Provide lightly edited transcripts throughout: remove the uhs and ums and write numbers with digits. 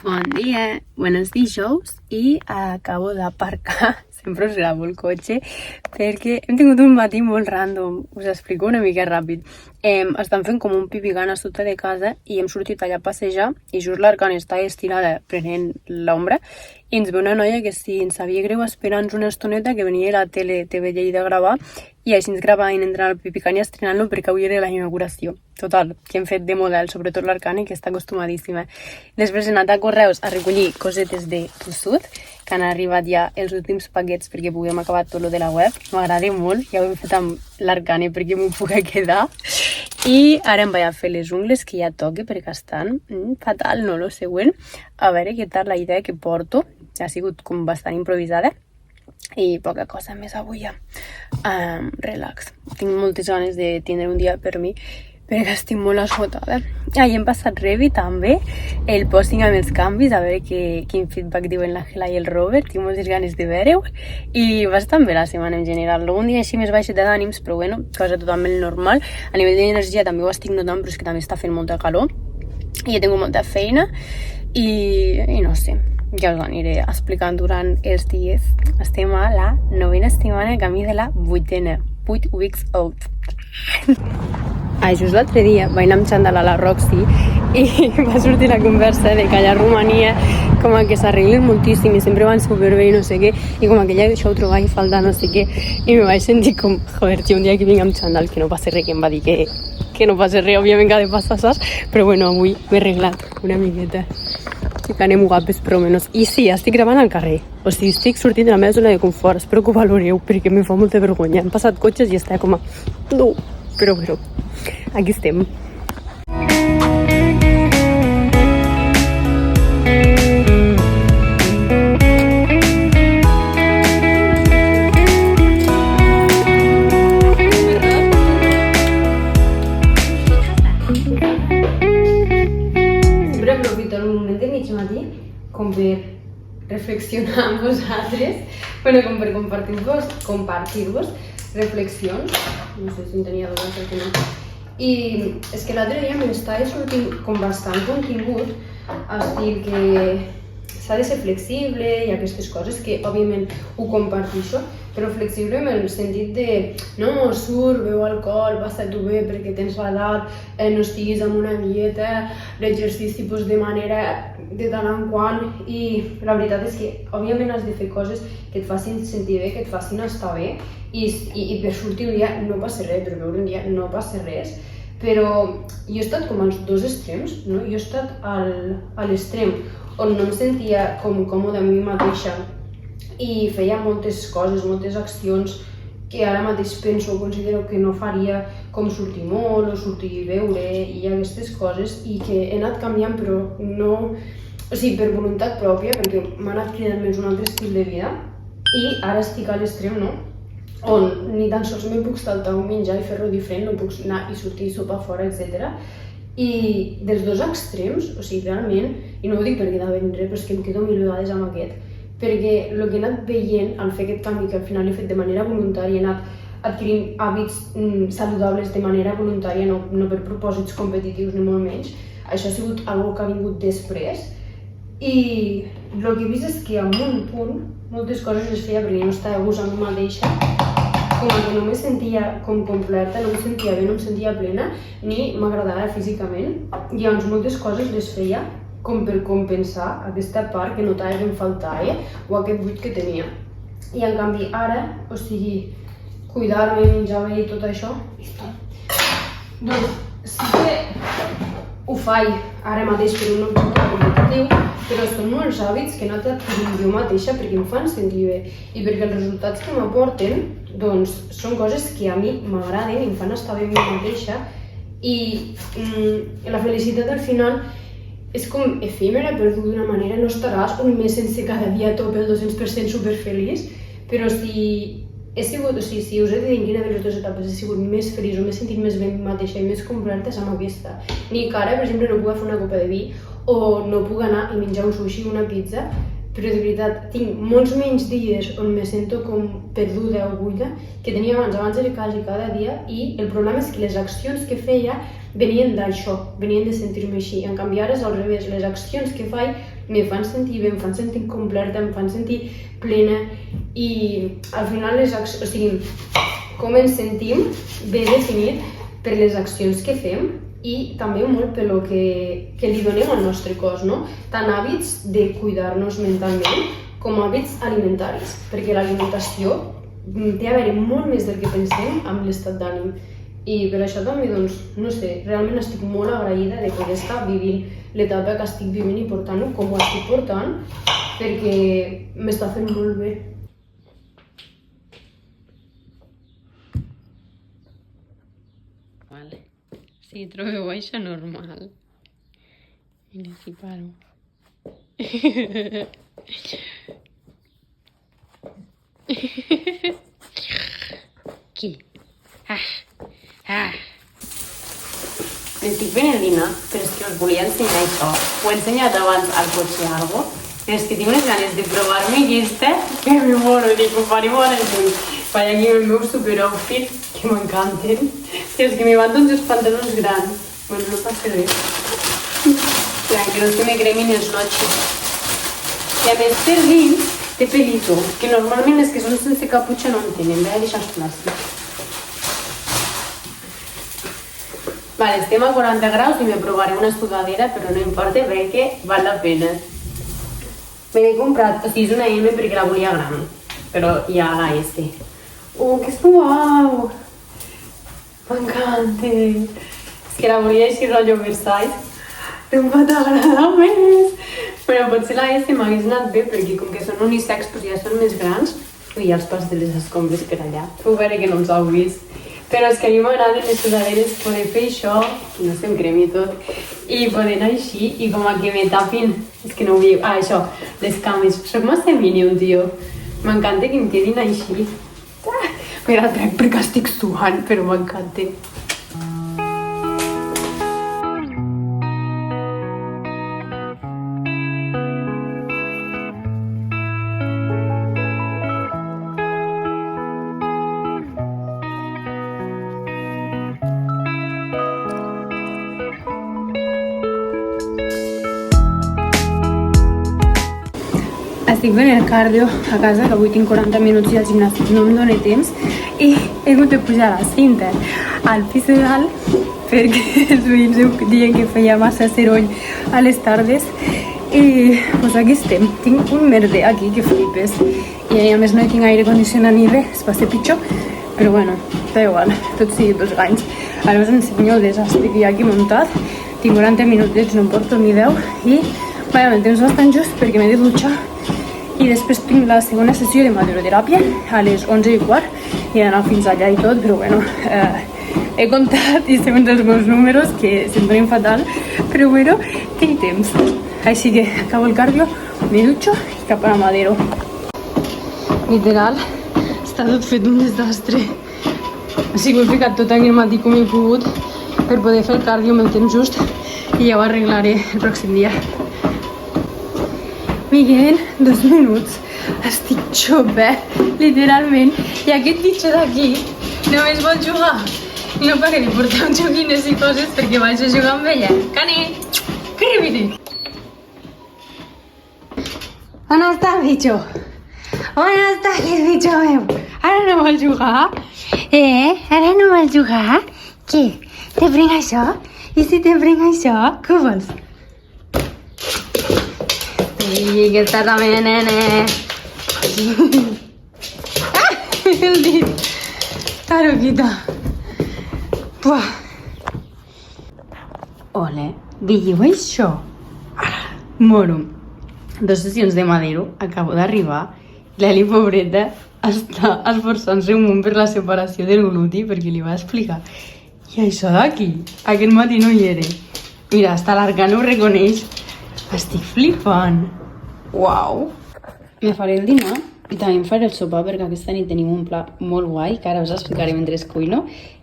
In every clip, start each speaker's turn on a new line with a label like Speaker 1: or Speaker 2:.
Speaker 1: Bon dia, buenos dijous i acabo d'aparcar, sempre us gravo el cotxe perquè hem tingut un matí molt random, us explico una mica ràpid. Estan fent com un pipigana sota de casa i hem sortit allà a passejar i just l'Arcana està estirada prenent l'ombra i ens ve una noia que si ens sabia greu esperant una estoneta que venia a la tele TV Lleida a gravar i així ens gravaven entrant al pipigana i estrenant-lo perquè avui era la inauguració. Total, que hem fet de model, sobretot l'Arcana, que està acostumadíssima. Després he anat a Correus a recollir cosetes de Tossut, que han arribat ja els últims paquets perquè puguem acabar tot lo de la web. M'agrada molt, ja ho hem fet amb l'Arcana perquè m'ho puc quedar. I ara em vaig a fer les ungles, que ja toque perquè estan fatal, no? Lo següent, a veure què tal la idea que porto. Ha sigut com bastant improvisada. I poca cosa més avui ja. Relax. Tinc moltes ganes de tindre un dia per mi perquè estic molt esgotada. Ahir hem passat Revi també, el posting amb els canvis, a veure quin feedback diuen l'Àngela i el Robert, tinc moltes ganes de veure-ho i bastant bé la setmana en general. Un dia així més baixeta d'ànims, però bueno, cosa totalment normal. A nivell d'energia també ho estic notant, però és que també està fent molta calor i he tingut molta feina i no sé, ja us aniré explicant durant els dies. Estem a la 9ª setmana, camí de la 8ª, 8 weeks old. Just l'altre dia vaig anar amb xandall a la Roxy i va sortir la conversa de que allà a Romania com que s'arreglen moltíssim i sempre van superbé i no sé què, i com que ja això ho trobava i falta no sé què, i me vaig sentir com, joder, tio, un dia que vinc amb xandall que no passa res, que em va dir que no passa res, òbviament que ha de passar, saps? Però bueno, avui m'he arreglat una miqueta. Sí que anem guapes, però menys. I sí, estic gravant al carrer. O sigui, estic sortint de la meva zona de confort. Espero que ho valoreu, perquè me fa molta vergonya. Han passat cotxes i està com a... No, però bueno, aquí estem. Sempre aprofito el moment de mig matí com per reflexionar amb vosaltres, bueno, com per compartir-vos reflexions, no sé si en tenia dues o que no. I és que l'altre dia m'estava sortint com bastant contingut, estil que s'ha de ser flexible i aquestes coses que òbviament ho comparteixo, però flexible en el sentit de no, surt, beu alcohol, passa-t'ho bé perquè tens l'edat, no estiguis amb una dieta, l'exercici de manera de tant en quant, i la veritat és que òbviament has de fer coses que et facin sentir bé, que et facin estar bé, i per sortir un dia no passa res, per veure un dia no passa res, però jo he estat com als dos extrems, no? Jo he estat a l'extrem on no em sentia com còmoda amb mi mateixa i feia moltes coses, moltes accions que ara mateix penso o considero que no faria, com sortir molt o sortir a beure i aquestes coses, i que he anat canviant però no, o sigui, per voluntat pròpia, perquè m'ha anat cridant més un altre estil de vida i ara estic a l'extrem, no? On ni tan sols me puc saltar un menjar i fer-lo diferent, no puc anar i sortir i sopar fora, etc. I dels dos extrems, o sigui, realment, i no ho dic perquè de ben res, però és que em quedo mil vegades amb aquest, perquè el que he anat veient al fer aquest canvi, que al final he fet de manera voluntària, he anat adquirint hàbits saludables de manera voluntària, no per propòsits competitius ni molt menys, això ha sigut algo que ha vingut després, i el que he vist és que en un punt moltes coses les feia perquè no estava a gust amb mi mateixa, com que no me sentia com completa, no em sentia bé, no em sentia plena, ni m'agradava físicament. I llavors moltes coses les feia com per compensar aquesta part que notava que em faltava o aquest buit que tenia. I en canvi ara, o sigui, cuidar-me, menjar bé i tot això, doncs sí que ho faig ara mateix per un objectiu competitiu, però són molts hàbits que he anat adquirint jo mateixa perquè em fan sentir bé i perquè els resultats que m'aporten doncs són coses que a mi m'agraden i em fan estar bé amb mi mateixa, i la felicitat al final és com efímera, però d'una manera no estaràs un mes sense cada dia a tope el 200% superfeliç, però si us he de dir quina de les dues etapes he sigut més feliç o m'he sentit més bé amb mi mateixa i més completa és amb aquesta. Ni que ara, per exemple, no puc fer una copa de vi o no puc anar i menjar un sushi o una pizza, però de veritat tinc molts menys dies on me sento com perduda o buida que tenia abans era quasi cada dia, i el problema és que les accions que feia venien d'això, venien de sentir-me així. En canvi ara és al revés, les accions que faig me fan sentir bé, em fan sentir completa, em fan sentir plena i al final les accions, o sigui, com ens sentim ve definit per les accions que fem i també molt per lo que li donem al nostre cos, no? Tant hàbits de cuidar-nos mentalment com hàbits alimentaris, perquè l'alimentació té a veure molt més del que pensem amb l'estat d'ànim. I per això també, doncs, no sé, realment estic molt agraïda de poder estar vivint l'etapa que estic vivint i portant-ho com ho estic portant, perquè m'està fent molt bé.
Speaker 2: Vale. Si trobeu això normal. Mira si paro. Aquí. M'estic fent el dinar, però és que us volia ensenyar això. Ho he ensenyat abans al cotxe o algo, però és que tinc unes ganes de provar-me aquesta que me moro, dic, ho faré molt en juny. Vaig aquí amb el meu super outfit, que m'encanten. És que me van tots els pantalons grans. Bueno, no passa res. Clar, que no es que me cremin els noches. I a més per dins té pelito, que normalment les que són sense caputxa no en tenen, vaig a deixar els plàstics. Vale, estem a 40 graus i me provaré una sudadera, però no importa perquè val la pena. Me l'he comprat, o sigui, és una M perquè la volia gran, però hi ha la S. Que suau! M'encanta! És que la volia així rotllo Versailles, no em pot agradar més! Però potser la S m'hagués anat bé perquè com que són unisex doncs ja són més grans i ja els pas de les escombres per allà. Puc veure que no els heu vist. Però és que a mi m'agraden les sudaderes, poder fer això, que no se'm cremi tot, i poder anar així i com a que me tapin, és que no ho veieu, això, les cames. Soc massa mínim, tio. M'encanta que em quedin així. Me la trec perquè estic suant, però m'encanta. Estic fent el cardio a casa, que avui tinc 40 minuts i al gimnàs no em dóna temps i he hagut de pujar la cinta al pis de dalt perquè els veïns diuen que feia massa seroll a les tardes i doncs aquí estem. Tinc un merder aquí que flipes i a més no hi tinc aire condicionat ni res, es va ser pitjor, però bueno, da igual, tot sigui pels ganys. Ara us ensenyo el desastre que hi ha aquí muntat. Tinc 40 minutets, no em porto ni 10 i vaja, el temps bastant just perquè m'he de dutxar i després tinc la segona sessió de maderoteràpia a les 11:15 i he d'anar fins allà i tot, però bueno, he comptat i segons els meus números, que se'm donen fatal, però bueno, tinc temps. Així que acabo el cardio, me dutxo i cap a la Madero. Literal, està tot fet un desastre. Així que ho he ficat tot aquí al matí com he pogut per poder fer el cardio amb el temps just i ja ho arreglaré el pròxim dia. Me queden 2 minuts. Estic xopa, literalment. I aquest bitxo d'aquí només vol jugar. I no perquè li portem joguines i coses perquè vaig a jugar amb ella. Cane, que repite. On està el bitxo? On està aquest bitxo meu? Ara no vol jugar? Ara no vol jugar? Què? Te prenc això? I si te prenc això, què vols? Sí, que està també, nene. El dit. Taruquita. Puah. Ole, veieu això? Ara, moro. 2 sessions de Madero, acabo d'arribar. L'Eli, pobreta, està esforçant-se un munt per la separació del gluti, perquè li va explicar. I això d'aquí, aquest matí no hi era. Mira, hasta l'Arcano ho reconeix. Estic flipant. Uau! Me faré el dinar i també em faré el sopar perquè aquesta nit tenim un pla molt guai que ara us explicaré mentre cuino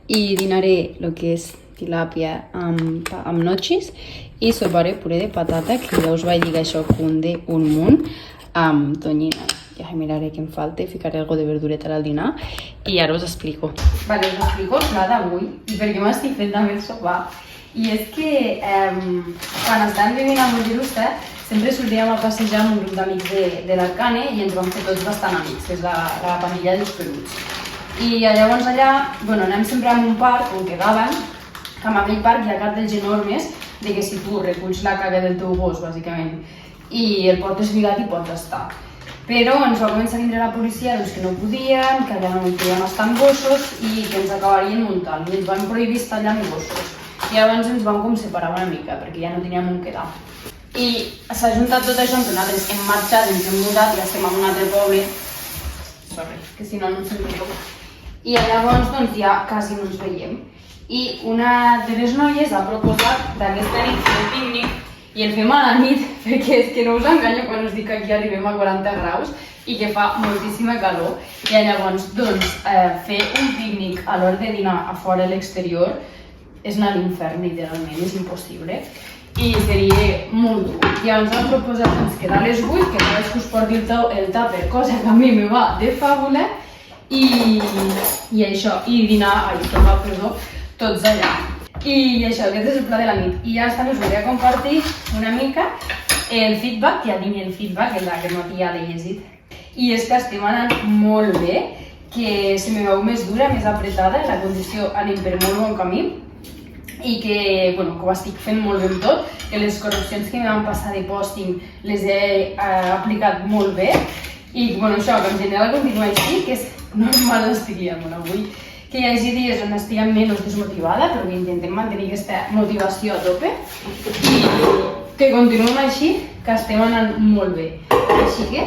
Speaker 2: i dinaré el que és tilàpia amb nochis i soparé puré de patata, que ja us vaig dir que això cunde un munt, amb tonyina. Ja miraré què em falta i ficaré algo de verdureta al dinar i ara us explico. Vale, us explico el pla d'avui i per què m'estic fent també el sopar. I és que quan estàvem vivint a Mollerussa
Speaker 1: sempre sortíem a passejar amb un grup d'amics de l'Arcane i ens vam fer tots bastant amics, que és la panilla dels peluts. I llavors allà, bueno, anem sempre a un parc on quedàvem, que en aquell parc hi ha cartells enormes de que si tu reculls la caga del teu gos, bàsicament, i el portes lligat i pots estar. Però ens va començar a vindre la policia doncs, que no podíem, que allà no podíem estar amb gossos i que ens acabarien muntant. I ens van prohibir estar allà amb gossos. I llavors ens vam com separar una mica, perquè ja no teníem on quedar. I s'ha juntat tot això entre nosaltres, hem marxat, ens hem mudat i estem en un altre poble. Sorry, que si no no ens sentim. I llavors doncs ja quasi no ens veiem. I una de les noies ha proposat d'aquesta nit un pícnic i el fem a la nit, perquè és que no us enganyo quan us dic que aquí arribem a 40 graus i que fa moltíssima calor. I llavors, doncs, fer un pícnic a l'hora de dinar a fora a l'exterior és anar a l'infern, literalment, és impossible. I seria molt dur. I ens han proposat doncs, quedar a les 8, que cadascú us porti el tàper, cosa que a mi me va de fàbula, i això, i dinar, sopar, perdó, tots allà. I això, aquest és el pla de la nit. I ja està, us volia compartir una mica el feedback, ja tinc el feedback, que aquest matí ja l'he llegit. I és que estem anant molt bé, que se me veu més dura, més apretada, la condició anem per molt bon camí, i que, bueno, que ho estic fent molt bé amb tot, que les correccions que em van passar de posting les he aplicat molt bé, i, bueno, això, que en general continua així, que és normal l'estic liant, bueno, avui que hi hagi dies on estiguem menys desmotivada, però que intentem mantenir aquesta motivació a tope i que continuem així, que estem anant molt bé. Així que,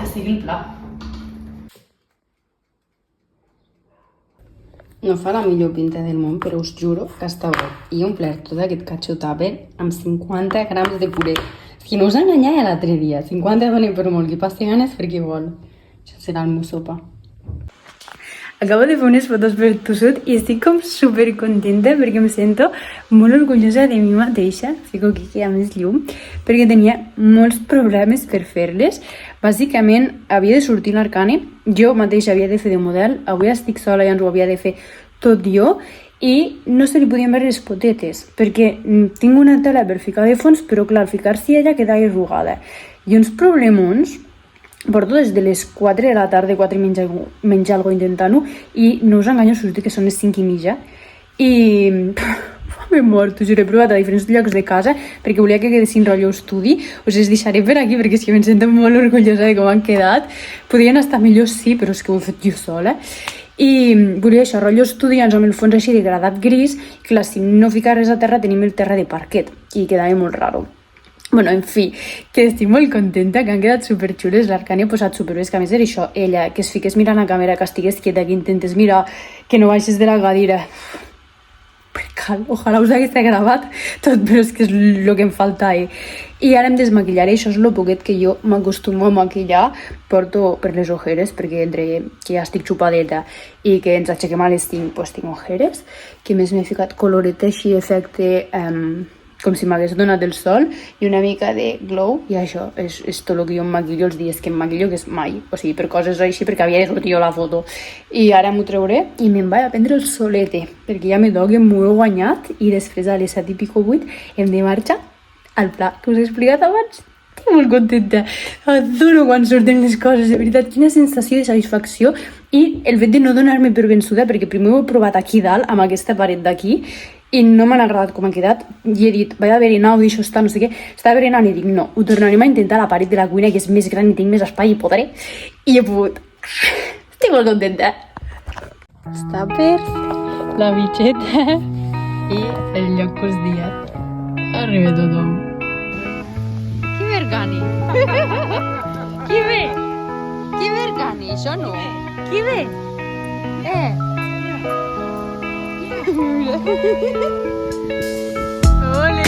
Speaker 1: estic el pla. No fa la millor pinta del món, però us juro que està bo. I he omplert tot aquest catxo tàper amb 50 grams de puré. És que no us enganyava l'altre dia, 50 donen per molt, qui passi ganes per qui vol. Això serà el meu sopa.
Speaker 2: Acabo de fer unes fotos per tossut i estic com super contenta perquè em sento molt orgullosa de mi mateixa, fico aquí que hi ha més llum, perquè tenia molts problemes per fer-les. Bàsicament havia de sortir l'Arcane, jo mateixa havia de fer de model, avui estic sola i ens ho havia de fer tot jo i no se li podien veure les potetes perquè tinc una tela per ficar de fons, però clar, al ficar-s'hi ella quedava arrugada. I uns problemons. Porto des de les 4 de la tarda, 4 i menjar alguna cosa intentant-ho i no us enganyo, us dic que són les 5:30 i m'he mort, us juro, he provat a diferents llocs de casa perquè volia que quedessin rotllo estudi. Us les deixaré per aquí perquè és que em sento molt orgullosa de com han quedat. Podrien estar millor, sí, però és que ho he fet jo sola. I volia això, rotllo estudiants amb el fons així de gradat gris, i clar, si no ficar res a terra tenim el terra de parquet i quedava molt raro. Bueno, en fi, que estic molt contenta, que han quedat superxules, l'Arcane ha posat superbés, que a més era això, ella, que es fiqués mirant a càmera, que estigués quieta, que intentes mirar, que no baixes de la cadira. Per cal, ojalà us hagués gravat tot, però és que és el que em falta. I ara em desmaquillaré, això és el poquet que jo m'acostumo a maquillar, porto per les ojeres, perquè entre que ja estic xupadeta i que ens aixequem a les 5, doncs tinc ojeres, que més m'he ficat coloret així, efecte... com si m'hagués donat el sol i una mica de glow, i això és tot el que jo em maquillo els dies que em maquillo, que és mai, o sigui, per coses així, perquè havia de sortir jo la foto. I ara m'ho trauré i me'n vaig a prendre el solete, perquè ja me toca, m'ho he guanyat, i després a les 7 i pico 8 hem de marxar al pla que us he explicat abans. Estic molt contenta, adoro quan surten les coses, de veritat, quina sensació de satisfacció, i el fet de no donar-me per vençuda, perquè primer ho he provat aquí dalt, amb aquesta paret d'aquí, i no m'han agradat com ha quedat, i he dit, vaig a veure nau, d'això està, no sé què, estava berenant i dic, no, ho tornarem a intentar a la paret de la cuina, que és més gran i tinc més espai i podré, i he pogut. Estic molt contenta. Està per la bitxeta i el lloc que us dia. Arriba tothom. Qui ve Arcane? Qui ve? Qui ve Arcane? Això no. Qui ve? Ole! Corre!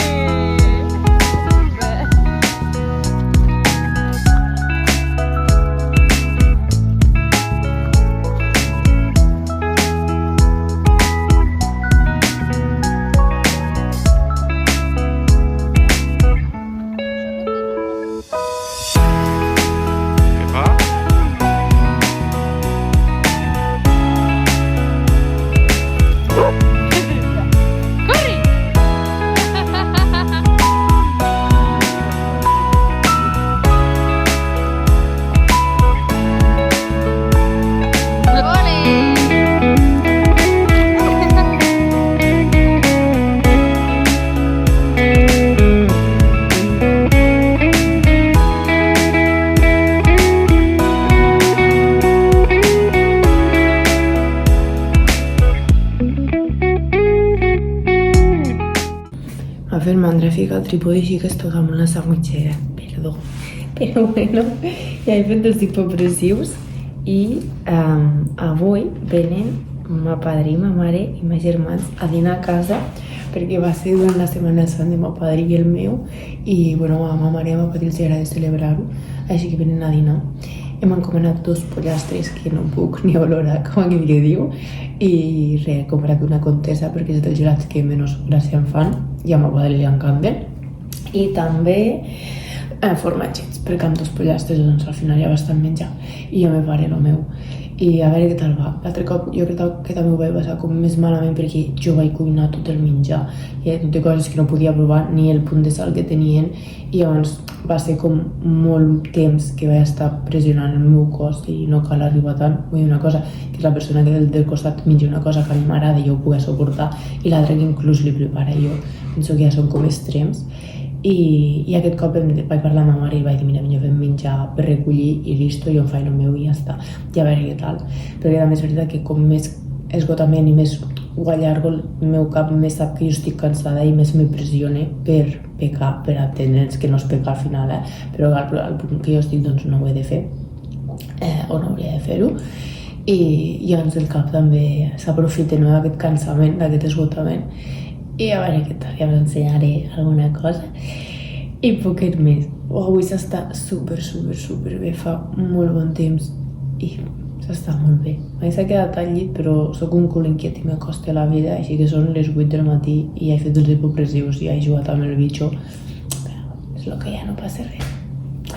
Speaker 3: ficat el trípode així que es toca amb la sandwichera, perdó. Però bueno, ja he fet els hipopressius i avui venen ma padrí, ma mare i ma germans a dinar a casa perquè va ser durant la Setmana Sant de ma padrí i el meu i bueno, a ma mare i a ma padrí els agrada celebrar-ho, així que venen a dinar. Hem encomanat 2 pollastres que no puc ni olorar, com aquell que diu, i he comprat una contesa perquè és dels gelats que menys gràcia em fan i a ma padrí li encanten. I també formatgets, perquè amb 2 pollastres doncs al final hi ha bastant menjar i jo me faré el meu. I a veure què tal va. L'altre cop jo crec que també ho vaig passar com més malament perquè jo vaig cuinar tot el menjar i tot de coses que no podia provar ni el punt de sal que tenien i llavors va ser com molt temps que vaig estar pressionant el meu cos i no cal arribar tant. Vull dir una cosa, que la persona que del costat menja una cosa que a mi m'agrada i jo ho pugui suportar i l'altra que inclús li prepara jo. Penso que ja són com extrems. I aquest cop vaig parlar amb ma mare i vaig dir, mira, millor fem menjar per recollir i listo, jo em faig el meu i ja està, i a veure què tal. Perquè també és veritat que com més esgotament i més ho allargo, el meu cap més sap que jo estic cansada i més me pressione per pecar, per atendre'ns, que no és pecar al final, però al punt que jo estic doncs no ho he de fer, o no hauria de fer-ho. I llavors el cap també s'aprofita d'aquest cansament, d'aquest esgotament, i a veure què tal, ja us ensenyaré alguna cosa i poquet més. Avui s'està super bé, fa molt bon temps i s'està molt bé. Mai s'ha quedat al llit, però sóc un cul inquiet i m'acosta la vida, així que són les 8 del matí i ja he fet els hipopressius i ja he jugat amb el bitxo, però és el que ja no passa res.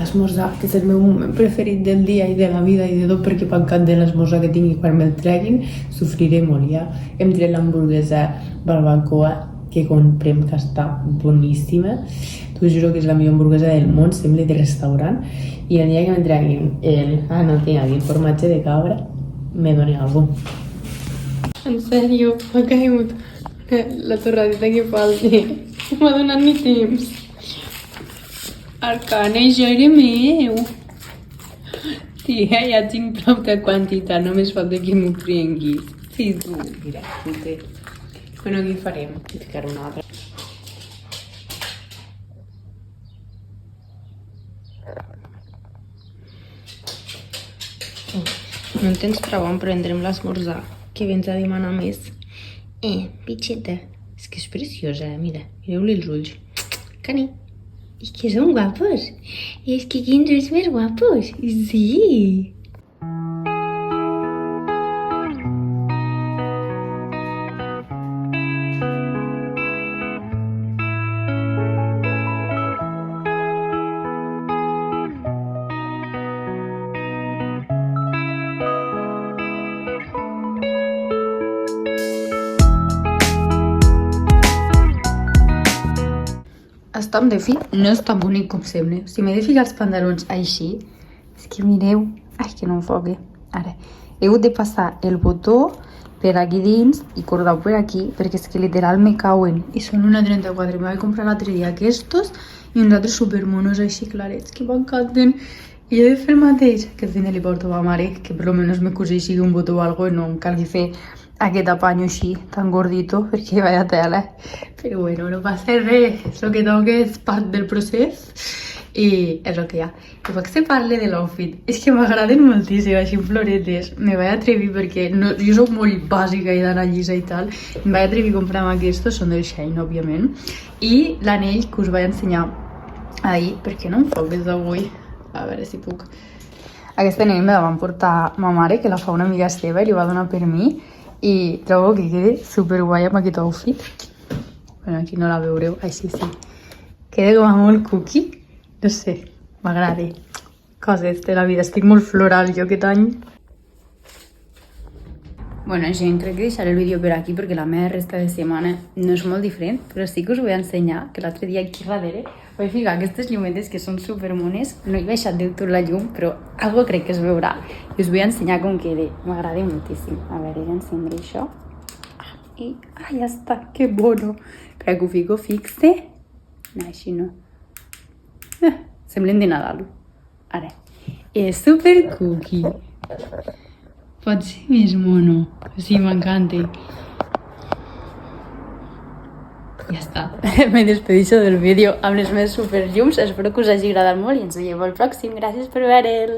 Speaker 3: Esmorzar, que és el meu moment preferit del dia i de la vida i de tot, perquè m'encanta l'esmorzar que tingui quan me'l treguin, sofriré molt ja. Hem tret l'hamburguesa barbacoa que comprem, que està boníssima. T'ho juro que és la millor hamburguesa del món, sembla de restaurant. I el dia que me'n treguin no tinc aquí, el formatge de cabra, me doni alguna cosa.
Speaker 2: En sèrio, m'ha caigut la torradeta que falta. M'ha donat ni temps. Arcana, això era meu. Tia, ja tinc prou de quantitat, només falta que m'ho prenguis. Sí, tu, mira, puta. Bueno, aquí farem. I ficar una altra. No en tens prou en prendre'm l'esmorzar, que vens a demanar més. Pitxeta, és que és preciosa, mira, mireu-li els ulls. Cani. És que són guapos. És que quins ulls més guapos. Sí. Estam de fi, no és tan bonic com sembla. Si m'he de ficar els pantalons així, és que mireu, ai que no enfoque. Ara, he hagut de passar el botó per aquí dins i cordau per aquí, perquè és que literal me cauen. I són una 34, me vaig comprar l'altre dia aquests i uns altres supermonos així clarets que m'encanten. I he de fer el mateix, que al final li porto a ma mare, que per lo menos me coseixi un botó o algo i no em calgui fer aquest apanyo així, tan gordito, perquè vaya tela. Però bueno, no passa res, és el que toca, és part del procés i és el que hi ha. I vull que parle de l'outfit. És que m'agraden moltíssim, així en floretes. Me vaig atrevir perquè no, jo soc molt bàsica i d'anar llisa i tal. Em vaig atrevir a comprar-me aquests, són del Shein, òbviament. I l'anell que us vaig ensenyar ahir, perquè no em foques avui. A veure si puc. Aquest anell me la van portar ma mare, que la fa una amiga seva i li va donar per mi. I trobo que queda superguai amb aquest outfit. Bueno, aquí no la veureu, així sí. Queda com a molt cookie. No sé, m'agrada. Coses de la vida, estic molt floral jo aquest any. Bueno, gent, crec que deixaré el vídeo per aquí perquè la meva resta de setmana no és molt diferent, però sí que us vull ensenyar que l'altre dia aquí darrere vaig ficar aquestes llumetes que són supermones. No he baixat del tot la llum, però algo crec que es veurà. I us vull ensenyar com queda. M'agrada moltíssim. A veure, ja encendré això. I, ja està, que bono. Crec que ho fico fixe. No, així no. Semblen de Nadal. Ara. És super cookie. Pot ser més mono. Sí, m'encanta. Ja està. Me despedixo del vídeo amb les meves superllums. Espero que us hagi agradat molt i ens veiem al pròxim. Gràcies per veure'l.